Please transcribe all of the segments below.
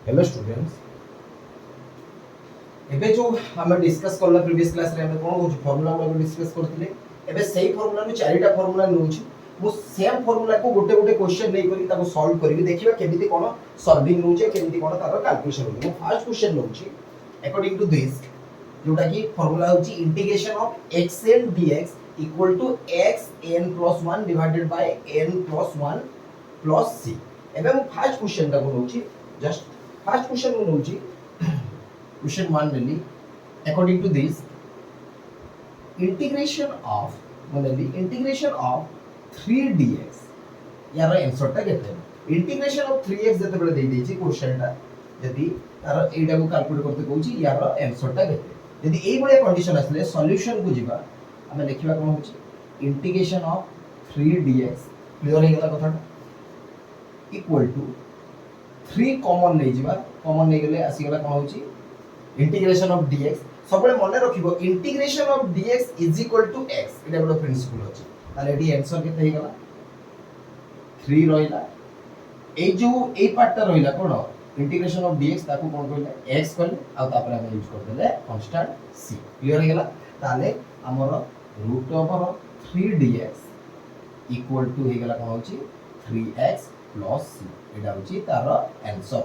Hello students एबे जो हम डिस्कस करला प्रीवियस क्लास रे हम कोन होछ फार्मूला को डिस्कस करथिले एबे सेही फार्मूला नु चारिटा फार्मूला नउछि मु सेम फार्मूला को गोटे गोटे क्वेश्चन नै करी ताको सॉल्व करिवि देखिबा केमिति कोन सॉल्विंग नउछि केमिति कोन तारो कैलकुलेशन होछि मु फर्स्ट क्वेश्चन नउछि अकॉर्डिंग टू दिस जोटा की फार्मूला होछि integration of x n dx equal to x n plus 1 divided by n plus 1 plus c एबे मु फर्स्ट क्वेश्चन ता को नउछि जस्ट फर्स्ट क्वेश्चन को नउछि question 1 really according to this integration of 3 dx यार answer टा केते integration of 3x जते बेले दे देछि क्वेश्चन टा यदि तार एटा को कैलकुलेट करते कहूछि यार आंसर टा केते यदि एई बळे कंडीशन आसले सॉल्यूशन को जिबा हमें लिखिबा कोन होछि इंटीग्रेशन ऑफ 3 dx क्लियर हे गेला कथाटा इक्वल टू 3 कॉमन नै जिबा कॉमन नै गेले आसी गेला कोन होछि इंटीग्रेशन ऑफ dx सबले मने रखिबो integration of dx is equal to x एटा बडो प्रिंसिपल अछि ताले एटी आंसर केते हे गेला 3 रहिला ए जो ए पार्ट ता रहिला कोन इंटीग्रेशन ऑफ dx ताको कोन कहले x कहले आ तापर हम यूज कर देले कांस्टेंट c क्लियर हे गेला ताले हमर root over 3 dx equal to हे गेला कोन होछि 3x c एटा होछि तार आंसर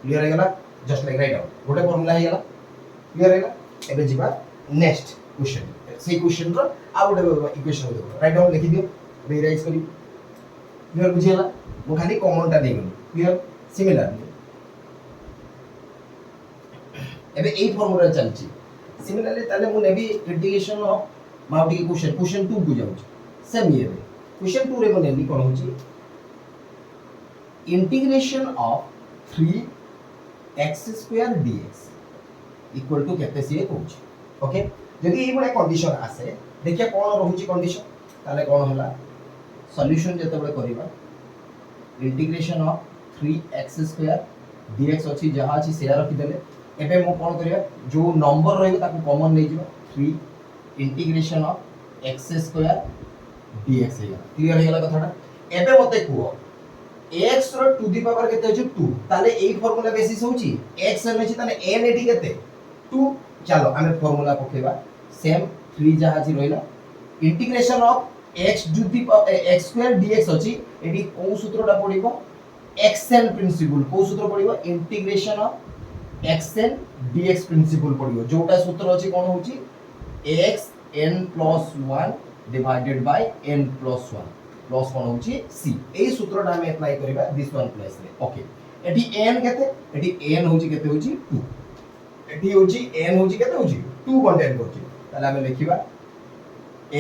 क्लियर हे गेला जस्ट लाइक राइट डाउन गोटे फार्मूला हे गेला क्लियर हे गेला एबे जिबा नेक्स्ट क्वेश्चन से क्वेश्चन रो आ गोटे इक्वेशन देखो राइट डाउन लिखि दियो रिवाइज करी क्लियर बुझी गेला मु खाली कॉमन टा देगनी क्लियर सिमिलरली एबे ए फार्मूला चलची सिमिलरली ताले मु नेबी इंटीग्रेशन ऑफ माउटी क्वेश्चन 2 को जाउची सेम ये क्वेश्चन 2 रे मु नेबी कोन होची integration of 3 x square dx equal to केते से होछ ओके यदि ई बडे कंडीशन आसे देखिया कोन रहूची कंडीशन ताले कोन होला सॉल्यूशन जते बडे करिबा integration of 3x square dx अछि जहा अछि शेयर रखि देले एबे मो कोन करिया जो नंबर रहबे ताको कॉमन नै जिबा 3 integration of x square dx हे क्लियर हे गेला कथाटा एबे मते कुओ x रो टू दी पावर केते अछि 2 ताले एई फार्मूला बेसिस होछि x न अछि ताले n एटी केते 2 चलो हमें फार्मूला पकेबा सेम 3 जहा अछि रहिला integration of x to the x square dx अछि एटी को सूत्रटा पडिबो xn प्रिंसिपल को सूत्र पडिबो integration of xn dx principle पडिबो जोटा सूत्र अछि कोन होछि xn + 1 divided by n + 1 plus कोन होछि c एई सूत्रटा हम अप्लाई करबा दिस वन प्लस रे ओके एटी n केते एटी n होछि केते होछि 2 एटी होछि n होछि केते होछि 2 कंटेन करछि ताले हम लिखिबा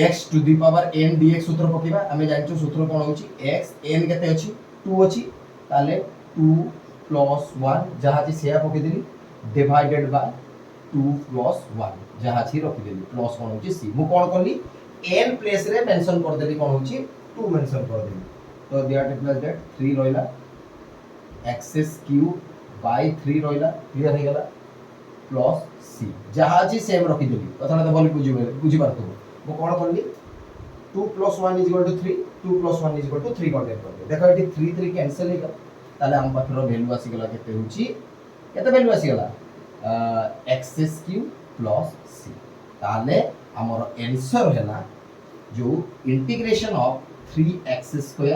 x to the power n dx सूत्र पकिबा हम जानछु सूत्र कोन होछि x n केते अछि 2 अछि ताले 2 + 1 जहा अछि सेया पकि देली डिवाइडेड बाय 2 + 1 जहा अछि रखि देली प्लस कोन होछि c मु कोन करली n प्लेस रे मेंशन कर देली कोन होछि 2 मेंशन कर देली तो दैट इक्वल्स दैट 3 रहिला x³ बाय 3 रहिला क्लियर हे गेला प्लस c जहा जी सेम रखि देली कथाना तो बोली बुझी पारतो मो कोन करली 2 + 1 = 3 2 + 1 = 3 कंटेन कर दे देखो एटी 3 3 कैंसिल हे गेला ताले हम पाखरो वैल्यू आसी गेला केते होची केते वैल्यू आसी गेला x³ + c ताले हमर आंसर हैला जो integration of 3x²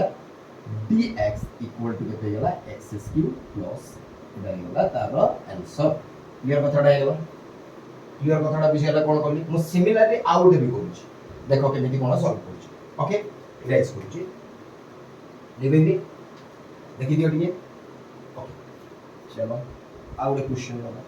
dx equal to केते गेला x³ प्लस एटा गेला तार आंसर क्लियर कथाडा गेला क्लियर कथाडा बुझियाला कोन करली मु सिमिलरली आउट भी करूची देखो केमिति कोन सॉल्व करूची ओके इरेज करूची लेबेबी देखि दियो टिके ओके चलो आउट क्वेश्चन होला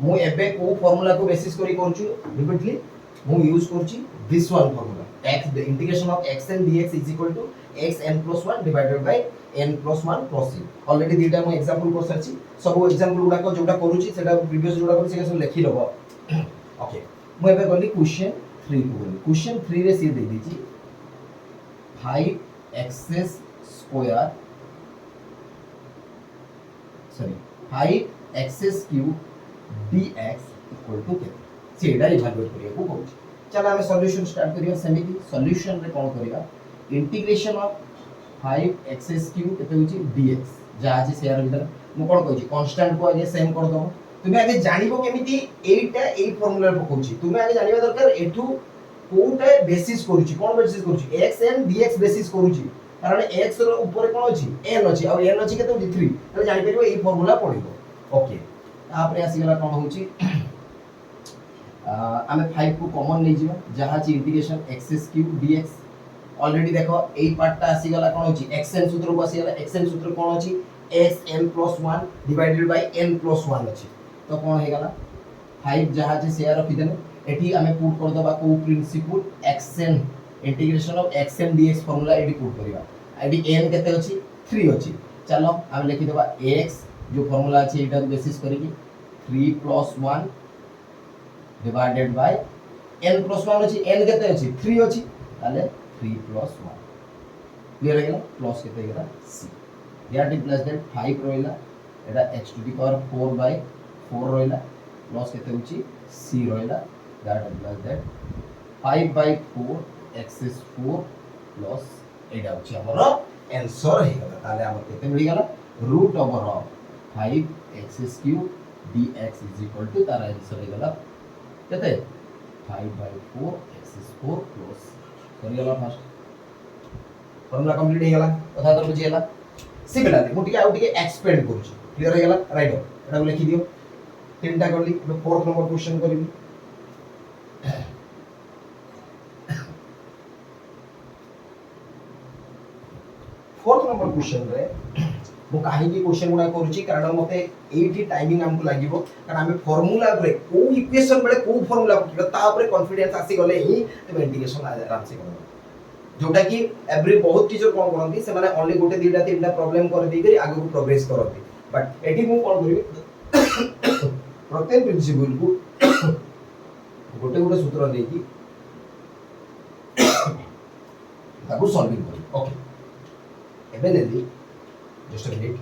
मु एबे को फार्मूला को बेसिस करी करछु रिपीटली मु यूज करछि this one formula x the integration of xn dx is equal to xn + 1 divided by n + 1 plus c already दीटा मु एग्जांपल को सरछि सब एग्जांपल गुडा को जोटा करूछि सेटा प्रीवियस जोटा कर से सब लिखि लबो ओके मु एबे गली क्वेश्चन 3 को गली क्वेश्चन 3 रे सी दे दिछि 5x² sorry 5x³ dx equal to केते सेटा इवैल्यूएट करिया को कहूछि चलो हमें सॉल्यूशन स्टार्ट करिया सेमिति सॉल्यूशन रे कोन करिया इंटीग्रेशन ऑफ 5x³ केते होची dx जहाँ अच्छे सेयार भीतर मु कोन कहूची कांस्टेंट को आगे सेम कर दो तुमे आगे जानिबो केमिति एटा एई फार्मूला पकोची तुमे आगे जानिबा दरकार एठू कोटा बेसिस करूची कोन बेसिस करूची x n dx बेसिस करूची कारण x रो ऊपर कोन अछि n अछि और n अछि केते 3 तले जानि परिबो एई फार्मूला पडिबो ओके तापरे आसी गला कोन होची आमे 5 को कॉमन नै जिवो जहाँ छि इंटीग्रेशन x³ dx ऑलरेडी देखो एई पार्ट ता आसी गला कोन होची xn सूत्र को आसी गला xn सूत्र कोन अछि xn + 1 डिवाइडेड बाय n + 1 अछि तो कोन हे गला 5 जहाँ छि शेयर रखि देने एठी आमे पुट कर दबा को principle xn integration of xn dx formula एडी पुट करिवा एडी n केते अछि 3 अछि चलो आमे लिखि देबा x जो फार्मूला अछि एटा बेसिस करिकि 3 + 1 डिवाइडेड बाय n + 1 अछि n केते अछि 3 अछि ताले 3 + 1 क्लियर है गेला प्लस केते गेला c that is less than 5 रोइला एटा x to the power 4 by 4 रोइला प्लस केते होची c रोइला that is less than 5 by 4 x is 4 plus एटा होची हमर आंसर हे गेला ताले हमर केते मिली गेला root over of 5x³ dx is equal to तार आंसर हे गेला केते 5 बाय 4 x is 4 प्लस कर गेला फर्स्ट फॉर्मूला कंप्लीट हे गेला कथा तो बुझी गेला सिमिलरली मु टिके आउ टिके एक्सपेंड करू छी क्लियर हे गेला राइट एटा लिखि दियो तीनटा करली फोर्थ नंबर क्वेश्चन करिवि फोर्थ नंबर क्वेश्चन रे मु काहे की क्वेश्चन गुडा करू छी कारण मते एठी टाइमिंग हमकु लागिवो कारण हमें फार्मूला रे को इक्वेशन बेले को फार्मूला पकिबा ता ऊपर कॉन्फिडेंस आसी गले ही तबे इंटीग्रेशन आराम से करबो जोटा कि एवरी बहुत टीचर कोन करंती से माने ओनली गोटे दीटा तीनटा प्रॉब्लम कर दी करी आगु प्रोग्रेस करंती बट एठी मु कोन करबी प्रत्येक प्रिंसिपल को गोटे गोटे सूत्र देकी ताकू सॉल्विंग करी ओके एबे लेली जस्ट अ मिनिट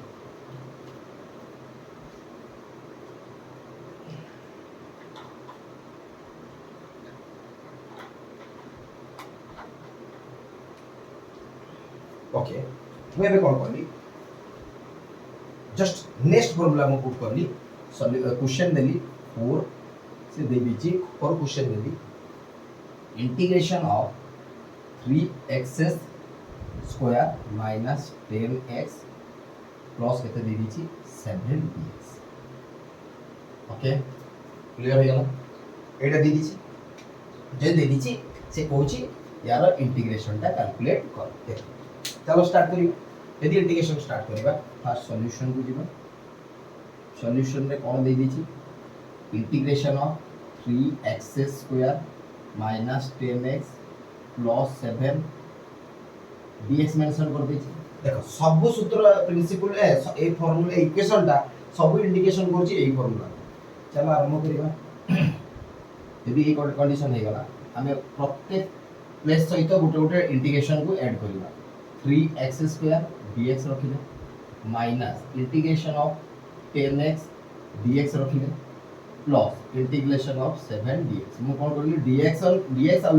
ओके मु एबे कोन करली जस्ट नेक्स्ट फार्मूला मु पुट करली क्वेश्चन देली 4 से दे दीची और question Delhi integration of 3x² minus 10x plus केते दे दीची 7dx ओके क्लियर हो गला एटा दे दीची जे दे दीची से कहूची यार इंटीग्रेशन ता कैलकुलेट कर दे चलो स्टार्ट करियो यदि इंटीग्रेशन स्टार्ट करिबा फर्स्ट सॉल्यूशन को जीवा सॉल्यूशन रे कोन दे दीची integration of 3x² minus 10x plus 7 dx mention कर देची देखो सब सूत्र प्रिंसिपल ए फार्मूला इक्वेशन ता सब इंडिकेशन करची ए फार्मूला चलो आरंभ करिबा यदि एक कंडीशन हे गला हमें प्रत्येक प्लेस सहित गोटे गोटे इंटीग्रेशन को ऐड करिबा 3x² dx रखिले minus integration of 10x dx रखिले प्लस इंटीग्रेशन ऑफ 7 dx मु कोन करली dx और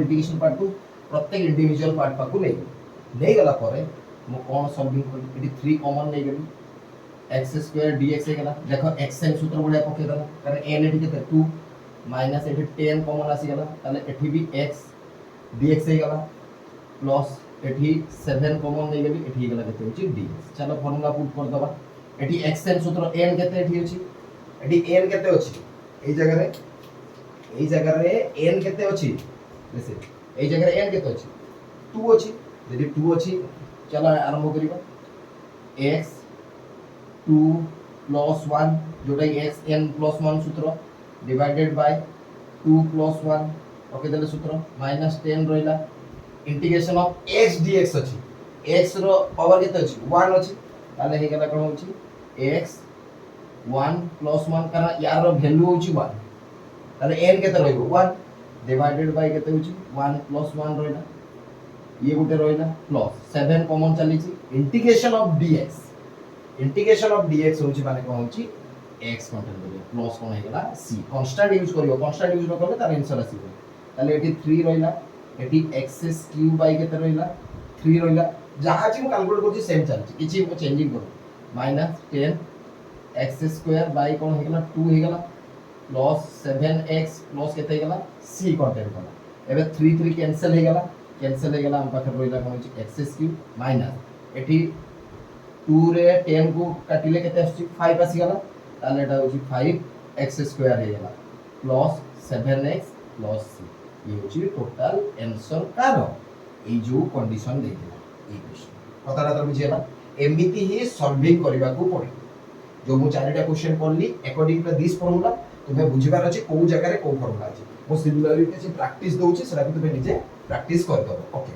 इंटीग्रेशन पार्ट को प्रत्येक इंडिविजुअल पार्ट पाकू नै गला परे मु कोन सॉल्विंग करली एटी 3 कॉमन नै गली x² dx हे गला देखो xn सूत्र बढिया पके दला कारण n एटी केते 2 माइनस एटी 10 कॉमन आसी गला ताले एटी भी x dx हे गला प्लस एठी 7 कॉमन नै गली एठी गला केते होची dx चलो फार्मूला पुट कर दबा एठी xn सूत्र n केते एठी होची एठी n केते होची ए जगह रे n केते होची जैसे ए जगह रे n केते होची 2 होची यदि 2 होची चलो आरंभ करिबा x 2 + 1 जोटा x n + 1 सूत्र डिवाइडेड बाय 2 + 1 ओके देले सूत्र -10 रहिला इंटीग्रेशन ऑफ x dx अछि x रो पावर केते अछि 1 अछि ताले हे गेला कोन होछि x 1 + 1 कारण यार रो वैल्यू होछि 1 ताले n केते रहइबो 1 डिवाइडेड बाय केते होछि 1 + 1 रहिला ये गुटे रहिला प्लस 7 कॉमन चली छि इंटीग्रेशन ऑफ dx होछि माने कोन होछि x कंटेंट करियो प्लस कोन हे गेला c कांस्टेंट यूज करियो कांस्टेंट यूज न करले तार आंसर आसीबो ताले एटी 3 रहिला एटी x³ बाय केते रहिला 3 रहिला जहा छि मु कैलकुलेट करछि सेम चलछि किछि मु चेंजिंग करू माइनस 10 एक्स स्क्वायर बाय कोन हे गेला 2 हे गेला प्लस 7x प्लस केते हे गेला c कंटेंट गला एबे 3 3 कैंसिल हे गेला हम पाखे रहिला कोन अछि x क्यूब माइनस एठी 2 रे 10 को काटिले केते आछि 5 आसी गेला ताले एटा होछि 5x स्क्वायर हे गेला प्लस 7x प्लस c ये होछि टोटल आंसर कार ए जो कंडीशन दे दिला ए क्वेश्चन कतारा तर बुझियला एमिति ही सॉल्विंग करबा को पड़े जो मु चारिटा क्वेश्चन पढ़ली अकॉर्डिंग टू दिस फार्मूला तुम्हें बुझिबार अछि को जगह रे को फार्मूला अछि मु सिमिलरली किछि प्रैक्टिस दोछि सेटा को तुम्हें निजे प्रैक्टिस कर दबो okay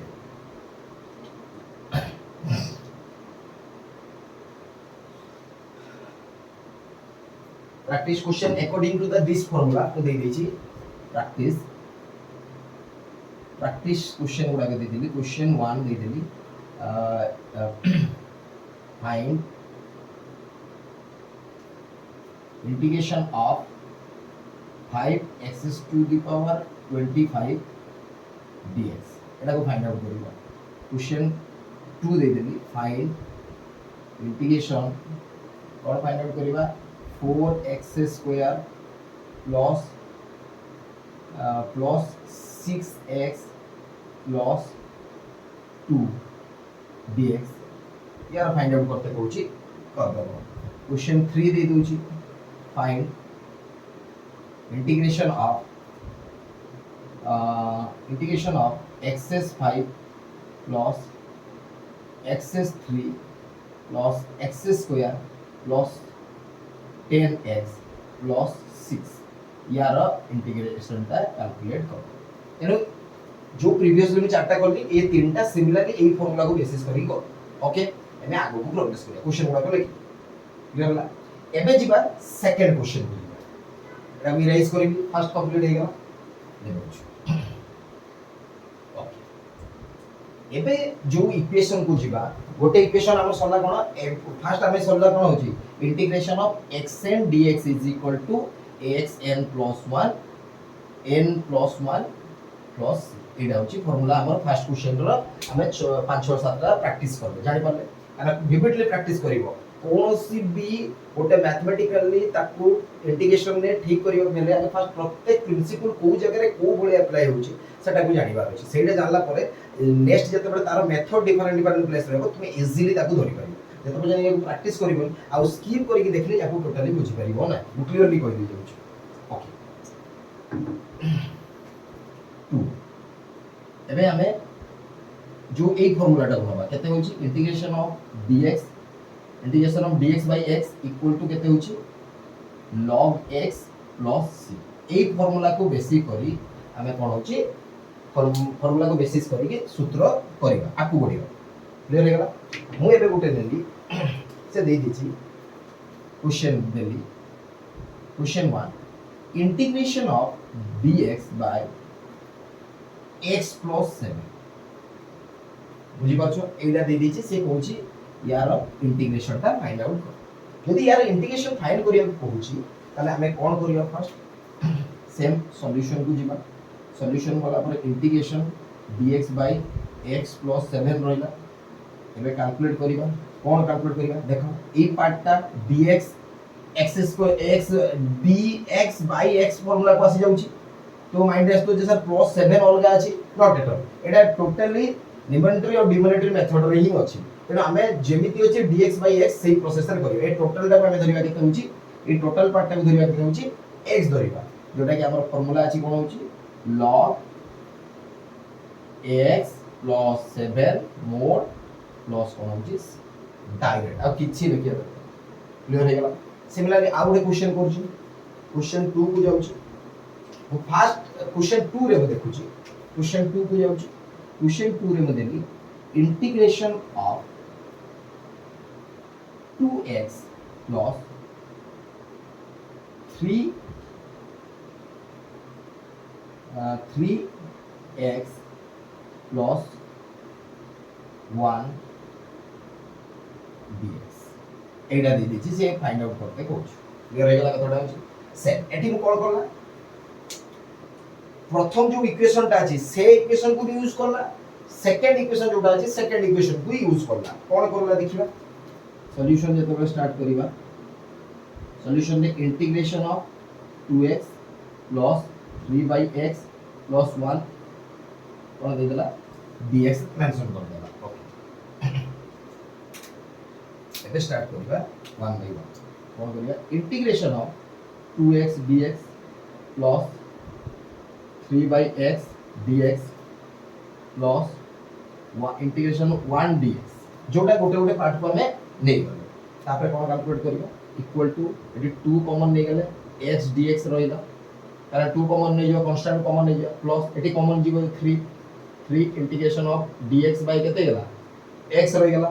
practice question according to the this formula को दे देछि प्रैक्टिस क्वेश्चन गुडा के दे देली क्वेश्चन 1 दे देली find integration of 5x to the power 25 dx एटा को फाइंड आउट करिबा क्वेश्चन 2 दे देली फाइंड इंटीग्रेशन और फाइंड आउट करिबा 4x square plus plus 6x plus 2 dx यार फाइंड आउट करते कहूची कर दबो क्वेश्चन 3 दे दोची find integration of x5 plus x3 plus x square plus 10x plus 6 यार इंटीग्रेशन ता कैलकुलेट करो एनो जो प्रीवियसली मैं चारटा करली ए तीनटा सिमिलरली ए फार्मूला को बेसिस करी को ओके एमे आगो को प्रोग्रेस करिया क्वेश्चन गुडा को लेखि क्लियर होला एबे जीवा सेकंड क्वेश्चन को जीवा एटा इरेज करिबी फर्स्ट कंप्लीट हे गेला देखो ओके एबे जो इक्वेशन को जीवा गोटे इक्वेशन हमर सल्ला कोन फर्स्ट हमें सल्ला कोन होची integration of xn dx is equal to axn + 1 n + 1 plus एटा होची फार्मूला हमर फर्स्ट क्वेश्चन रो हमें 5 6 7 टा प्रैक्टिस करबे जानि पारले एना विविडली प्रैक्टिस करिवो कोनोसी भी गोटे मैथमेटिकली ताकू इंटीग्रेशन ने ठीक करियो मेले हम फर्स्ट प्रत्येक प्रिंसिपल को जगह रे को बळे अप्लाई होची सेटा को जानिबार अछि सेटा जानला परे नेक्स्ट जते बळे तार मेथड डिफरेंट प्लेस रहबो तुमे इजीली ताकू धरि पारिबो जते बळे जानि प्रैक्टिस करिवो आ स्किप करिके देखली जाकू टोटली बुझि पारिबो ना मु क्लियरली कहि दै जाउछु ओके 2 एबे हमें जो एक फार्मूलाटा बनबा केते होची integration of dx integration of dx by x equal to केते होची log x plus c ए फार्मूला को बेसिस करी हमें कोन होची फार्मूला को बेसिस करी के सूत्र करबा आकु बढियो क्लियर हे गेला मु एबे गुटे देली से दे दिछि क्वेश्चन देली question 1 integration of dx by x plus 7 बुझी पाछो एला दे दिछि से कहूची यार इंटीग्रेशन ता फाइंड आउट कर यदि यार इंटीग्रेशन फाइंड करिया कहूची ताले हमें कोन करिया फर्स्ट सेम सॉल्यूशन को जीवा सॉल्यूशन वाला पर integration dx by x plus 7 रहिला एबे कैलकुलेट करिबा कोन कैलकुलेट करिबा देखो ए पार्टटा dx x square x dx by x formula को आसी जाउची तो माइंड रेस तो जे सर प्लस 7 अलगा अछि not at all Etah totally numerical और डिनोमिनेटर मेथड रे ही अछि तेना हमें जेमिति अछि dx by x सेही प्रोसेसर करियो ए टोटल टा हमें धरिबा केते होची ए टोटल पार्ट टा धरिबा केते होची x धरिबा जोटा कि हमर फार्मूला अछि कोन होची log x plus 7 mod plus कोन होची डायरेक्ट अब किछि लिखिया क्लियर हे गेला सिमिलरली आ गुटे क्वेश्चन करछि क्वेश्चन 2 को जाउछि वो फर्स्ट क्वेश्चन 2 रे देखुछि क्वेश्चन 2 को जाउछि क्वेश्चन 2 रे में देली integration of 2x plus 3x plus 1 dx एटा दे दिछि से फाइंड आउट करते कहूछ क्लियर हे गेला कतडा अछि सेट एठी मु कॉल करला प्रथम जो इक्वेशन ता अछि से इक्वेशन को यूज करला सेकंड इक्वेशन जोटा अछि सेकंड इक्वेशन को यूज करला कोन करला देखिबा सॉल्यूशन जेते स्टार्ट करिबा सॉल्यूशन रे integration of 2x plus 3/x plus 1 कोन दे देला dx मेंशन कर देला ओके एबे स्टार्ट करिबा 1 बाय 1 कोन करिया integration of 2x dx plus 3/x dx plus integration 1 dx जोटा गोटे गोटे पार्ट को हमें नहीं गले तापर कोन कैलकुलेट करियो इक्वल टू एटी 2 कॉमन नहीं गले x dx रहिला कारण 2 कॉमन नहीं जो कांस्टेंट कॉमन नहीं जो प्लस एटी कॉमन जीव 3 इंटीग्रेशन ऑफ dx बाय केते गेला x रहि गेला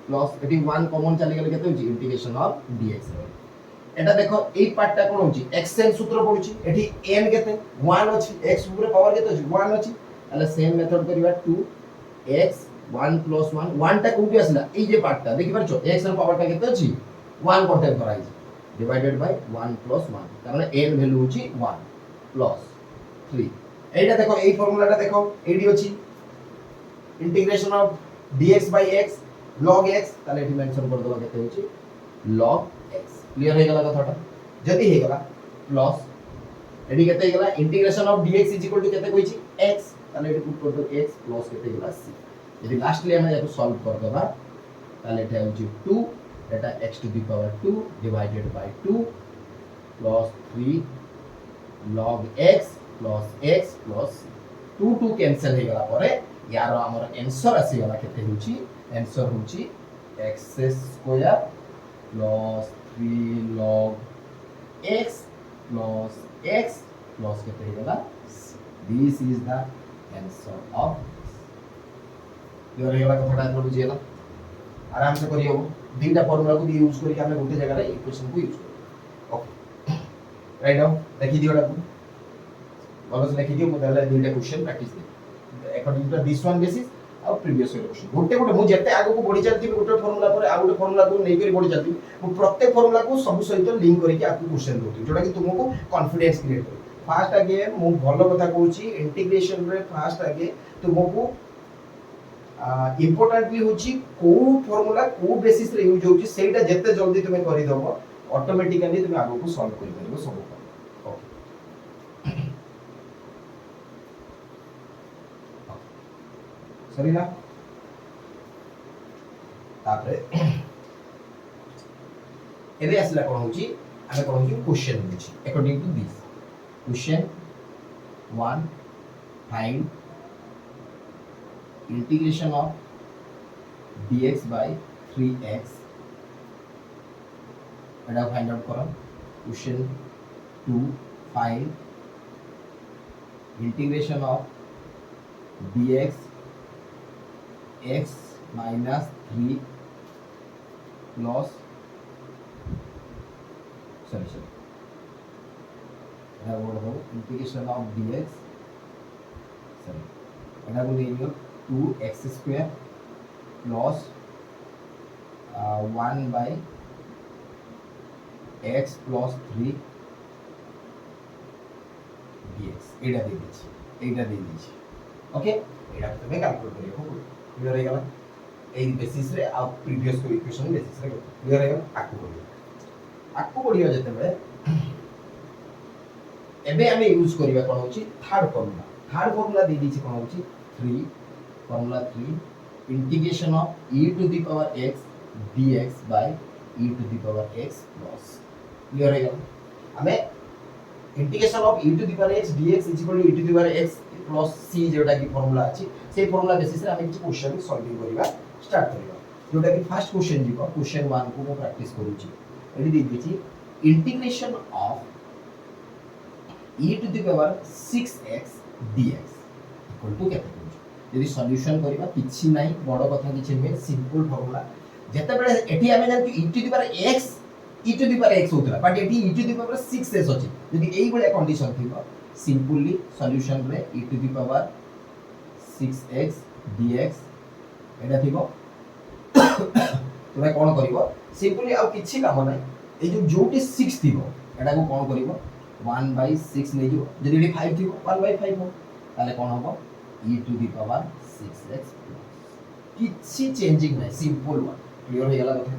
प्लस एटी 1 कॉमन चली गेले केते होची इंटीग्रेशन ऑफ dx रहि एटा देखो ए पार्टटा कोन होची xn सूत्र पडुची एटी n केते 1 अछि x ऊपर पावर केते अछि 1 अछि ताले सेम मेथड करिवा 2x 1 plus 1 1 टा कोठी आसला ए जे पार्टटा देखि परछो x र पावर टा केते अछि 1 कंटेन कराइछ डिवाइडेड बाय 1 plus 1 कारण n वैल्यू होची 1 plus 3 एटा देखो ए फार्मूलाटा देखो एडी अछि integration of dx by x log x ताले एठी मेंशन कर दबा केते होची log x क्लियर हे गला कथाटा जदी हे गला प्लस एडी केते गेला इंटीग्रेशन ऑफ dx केते कहिची x ताले एठी पुट कर दो x प्लस केते गेला c यदि लास्टली हम याको सॉल्व कर दबा ताले एटा होची 2 एटा x to the power 2 divided by 2 plus 3 log x plus 2 2 cancel हे गला परे यार हमर आंसर आसी गला केते होची आंसर होची x square plus 3 log x plus केते हे गला this is the answer of clear हे गला कथाटा एतो बुझियला आराम से करियो दुईटा फार्मूला को भी यूज करके हमें गोटे जगह रे इक्वेशन को यूज करियो ओके राइट नाउ देखि दियोटा को बोलो से लिखि दियो मु ताले दुईटा क्वेश्चन प्रैक्टिस दे according to this one basis और प्रीवियस क्वेश्चन गोटे गोटे मु जते आगो को बढ़ी चलती गोटे फार्मूला पर आ गोटे फार्मूला को नै करी बढ़ी चलती मु प्रत्येक फार्मूला को सब सहित लिंक करके आपको क्वेश्चन दोती जोटा कि तुमको कॉन्फिडेंस क्रिएट करे फास्ट आगे मु भलो कथा कहूची इंटीग्रेशन रे फास्ट आगे तुमको इम्पोर्टेंटली होची को फार्मूला को बेसिस रे यूज होची सेटा जते जल्दी तुमे करि दबो ऑटोमेटिकली तुमे आगो को सॉल्व करि परबो सब ओके सरी ना तापरे एबे आसला कोन होची आमे कोन होची क्वेश्चन होची according to this question 1 find integration of dx by 3x and I'll find out for question 2 find integration of dx x minus 3 plus sorry and I will integration of dx sorry and I will 2x square plus 1 by x plus 3 dx एटा दे दीजिए okay एटा तमे calculate करियो clear हे गला ए basis रे आ previous को equation basis रे clear हे गला आकु बढ़िया जते बेले एबे हमें यूज करिवा कोन होची थर्ड फार्मूला दे दीची कोन होची 3 formula 3 integration of e to the power x dx by e to the power x plus clear है हमें integration of e to the power x dx is equal to e to the power x plus c जोटा की formula अछि से formula basis रे हमें କିଛି question solving करिवा start करिवा जोटा की फर्स्ट क्वेश्चन जीवा क्वेश्चन 1 को मैं प्रैक्टिस करूची एडी दे दिछि integration of e to the power 6x dx equal to केते यदि सॉल्यूशन करिबा किछि नाही बड़ कथा किछि मे सिंपल फार्मूला जते बेले एठी हमें जान कि e to the power x होतला बट एठी e to the power 6s अछि यदि एई बळे कंडीशन थिबा सिंपली सॉल्यूशन रे e to the power 6x dx एटा थिबो तमे कोन करिवो सिंपली आ किछि काम नाही ए जोटी 6 थिबो एटा को कोन करिवो 1/6 नै जो जदि एठी 5 थिबो 1/5 हो ताले कोन होबो e to the power 6x plus किछि चेंजिंग नाही सिंपल वन क्लियर हो गेला कथा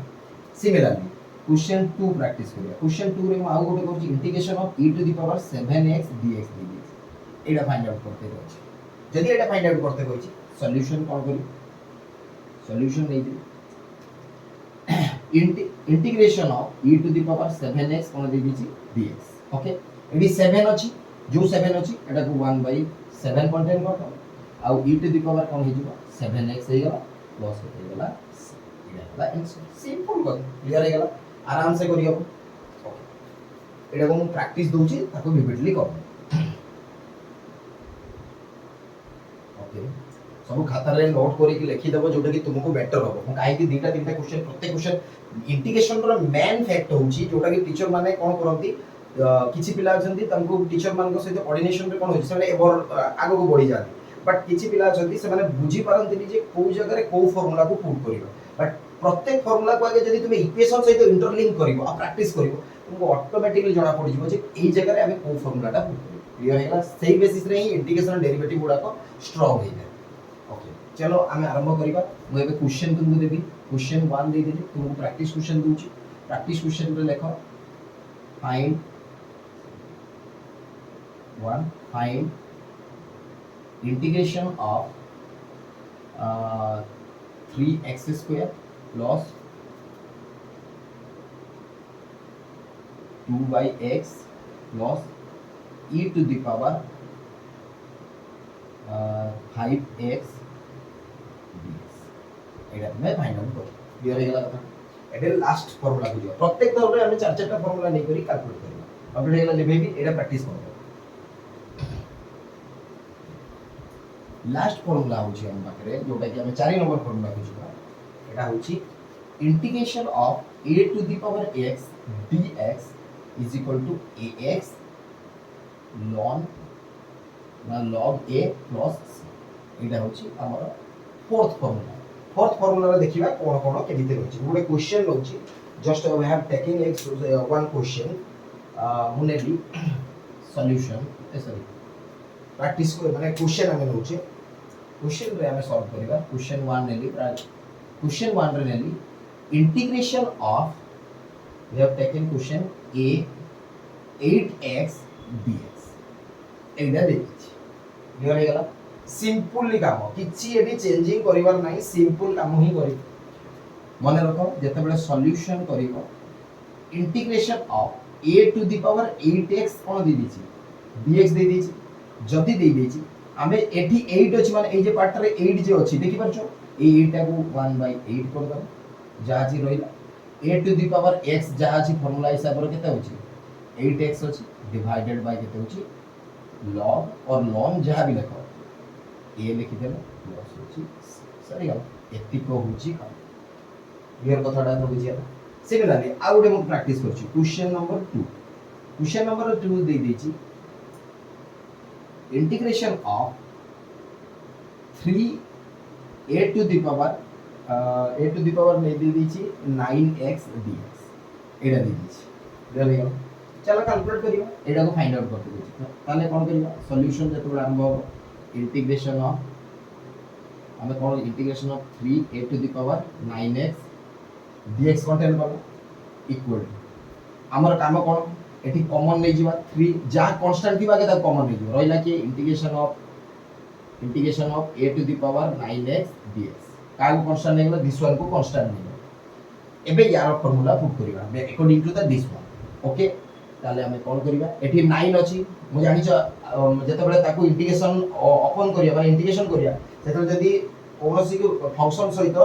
सिमिलरली क्वेश्चन 2 प्रैक्टिस करिया क्वेश्चन 2 रे आउ गोटे करछि integration of e to the power 7x dx दी एटा फाइंड आउट करते कहछि जदि एटा फाइंड आउट करते कहछि सॉल्यूशन कोन करी सॉल्यूशन नै दी integration of e to the power 7x कोन दे दीची dx ओके एडी 7 अछि जो 7 अछि एटा को 1/7 कंटेन करतो आउ e टू द पावर कोन हे जिवो 7x हे गला प्लस हे गला एटा हला आंसर सिंपल कर क्लियर हे गला आराम से करियो ओके एटा को मु प्रैक्टिस दोची ताको विविडली कर ओके सब खाता रे नोट करी कि लिखि देबो जोटा कि तुमको बेटर हो मु काहे कि दीटा तीनटा क्वेश्चन प्रत्येक क्वेश्चन इंटीग्रेशन रो मेन फैक्ट होची जोटा कि टीचर माने कोन करंती किछि पिला अछंती तमको टीचर मान को सहित कोऑर्डिनेशन रे कोन होची से एवर आगो को बढ़ी जाती बट किछि पिला अछंती से माने बुझी पारंती जे को जगह रे को फार्मूला को पुट करिवो बट प्रत्येक फार्मूला को आगे जदी तुमे इक्वेशन सहित इंटरलिंक करिवो आ प्रैक्टिस करिवो तुमको ऑटोमेटिकली जणा पड़ जिवो जे एई जगह रे हमें को फार्मूलाटा पुट करिवो क्लियर हेला सेही बेसिस रे ही इंटीग्रेशन डेरिवेटिव गुडा को स्ट्रांग हे ओके चलो आमे आरंभ करिबा मु एबे क्वेश्चन तुमको देबी क्वेश्चन 1 दे देली तुमको प्रैक्टिस क्वेश्चन दूची प्रैक्टिस क्वेश्चन रे लेखो find 1 find integration of 3x square plus 2/x plus e to the power 5x dx एटा मैं फाइंड आउट कर क्लियर हे गला कथा एटा लास्ट फार्मूला को दियो प्रत्येक दौर रे हम चार चार फार्मूला नै करी कैलकुलेट करियो अब एटा लेबे भी एटा प्रैक्टिस करबो लास्ट फार्मूला होची हम पाखरे जोटा कि हम 4 नंबर फार्मूला को जिबा एटा होची integration of a to the power x dx is equal to ax log a plus c एटा होची हमर फोर्थ फार्मूला रे देखिबा कोन कोन केमिते होची गोटे क्वेश्चन होची just we have taking one question मुनेली सॉल्यूशन सॉरी प्रैक्टिस को माने क्वेश्चन हमें होची क्वेश्चन रे हमें सॉल्व करिबा क्वेश्चन 1 नेली क्वेश्चन 1 रे नेली integration of we have taken question a 8x dx एटा देखि क्लियर हे गला सिंपली काम किछि एडी चेंजिंग करिवार नाही सिंपल काम ही करी मने रखो जते बेले सॉल्यूशन करिवो integration of a to the power 8x कोन दे दिछि dx दे दिछि जदी दे दिछि हमें एठी 8 अछि माने ए जे पार्ट रे 8 जे अछि देखि परछो ए 8 टा को 1/8 कर दो जा जी रहिला a to the power x जा अछि फार्मूला हिसाब रे केते होछि 8x अछि डिवाइडेड बाय केते होछि log और ln जहा भी लिखो ए लिखि देलो प्लस होची सरी गल एतिको होची का क्लियर कथाडा तो बुझिया सिमिलरली आ गुटे मु प्रैक्टिस करछि क्वेश्चन नंबर 2 दे देछि integration of 3 a to the power ने दे देछि 9x dx एडा दे देछि क्लियर हे गल चलो कैलकुलेट करियो एडा को फाइंड आउट करते बुझि ताले कोन करियो सॉल्यूशन जते आरंभ हो इंटीग्रेशन ऑफ हमें कौन integration of 3 a to the power 9x dx contain करबो इक्वल हमर काम कोन एठी कॉमन नै जिवा 3 जा कांस्टेंट थिबा के ता कॉमन नै जिवा रहिला कि integration of a to the power 9x dx काल कांस्टेंट नै गेला दिस वन को कांस्टेंट नै एबे यार फार्मूला पुट करिवा according to the this one okay ताले हमें कौन करिवा एठी 9 अछि मु जानि छ जते बेले ताको इंटीग्रेशन ओपन करिया माने इंटीग्रेशन करिया सेतो जदी कोनोसी के फंक्शन सहित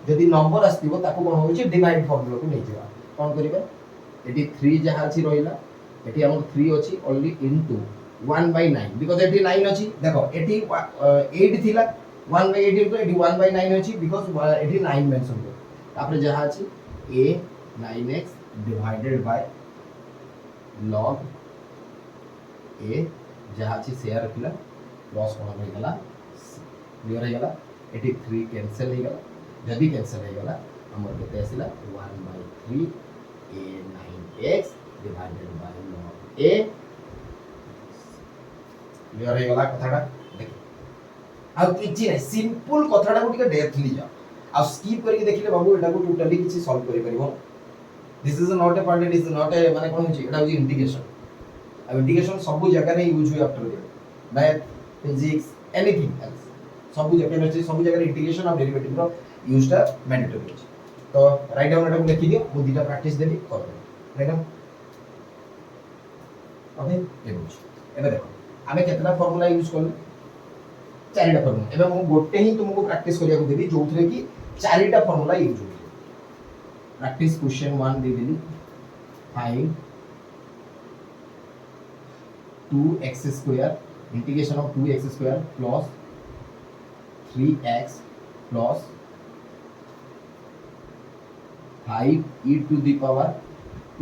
जदी नंबर आस्तिबो ताको कोन होछि डिवाइड फार्मूला को नै जिवा कोन करिवा एठी 3 जहा अछि रहिला एठी हम 3 अछि ओनली इनटू 1/9 बिकॉज़ एठी 9 अछि देखो एठी 8 थिला 1/8 इनटू एठी 1/9 अछि बिकॉज़ एठी 9 मेंशन कर तापर जहा अछि a 9x divided by log a जहा अछि शेयर रखिला प्लस कोन हो गेला क्लियर हे गेला एठी 3 कैंसिल हे गेला जदी कैंसिल हे गेला हमर केते आसिला 1/3 a 9x divided by log a clear हे गेला कथाटा देख आ किछि नै सिंपल कथाटा को टिके डेप्थली जा आ स्किप करके देखिले बाबू एटा को टोटली किछि सॉल्व करि परिबो this is not a part, it is not a माने कोन होची एटा होची इंटीग्रेशन। अब इंटीग्रेशन सब जगह रे यूज हुए after that math physics anything else सब जगह केमिस्ट्री सब जगह इंटीग्रेशन और डेरिवेटिव रो यूजटा मैंडेटरी होची। तो राइट डाउन एटा लिखि दियो मु दीटा प्रैक्टिस देबी कर राइट डाउन ओके ये होची। एबे देखो आमे केतना फार्मूला यूज करले चारिटा फार्मूला एबे मु गोटे ही तुमको प्रैक्टिस करिया को देबी जोथरे की चारिटा फार्मूला यूज होई। प्रैक्टिस क्वेश्चन 1 दे देली find 2x square integration of 2x square plus 3x plus 5 e to the power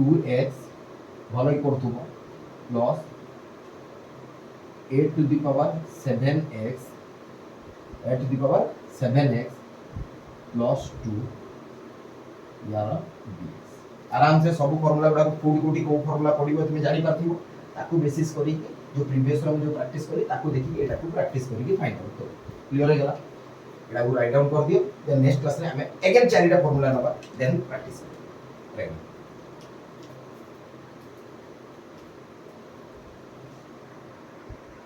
2x ভালোই করতুম plus 8 to the power 7x 8 to the power 7x plus 2 यार dx आराम से सब फार्मूला गुडा कोडी कोडी को फार्मूला पडिबो तुमे जानि पाथिबो ताकू बेसिस करी जो प्रीवियस रो जो प्रैक्टिस करी ताकू देखि एटा को प्रैक्टिस करी के फाइंड आउट करो क्लियर हो गला एटा को राइट डाउन कर दियो देन नेक्स्ट क्लास रे हमें अगेन चारिटा फार्मूला नबा देन प्रैक्टिस राइट।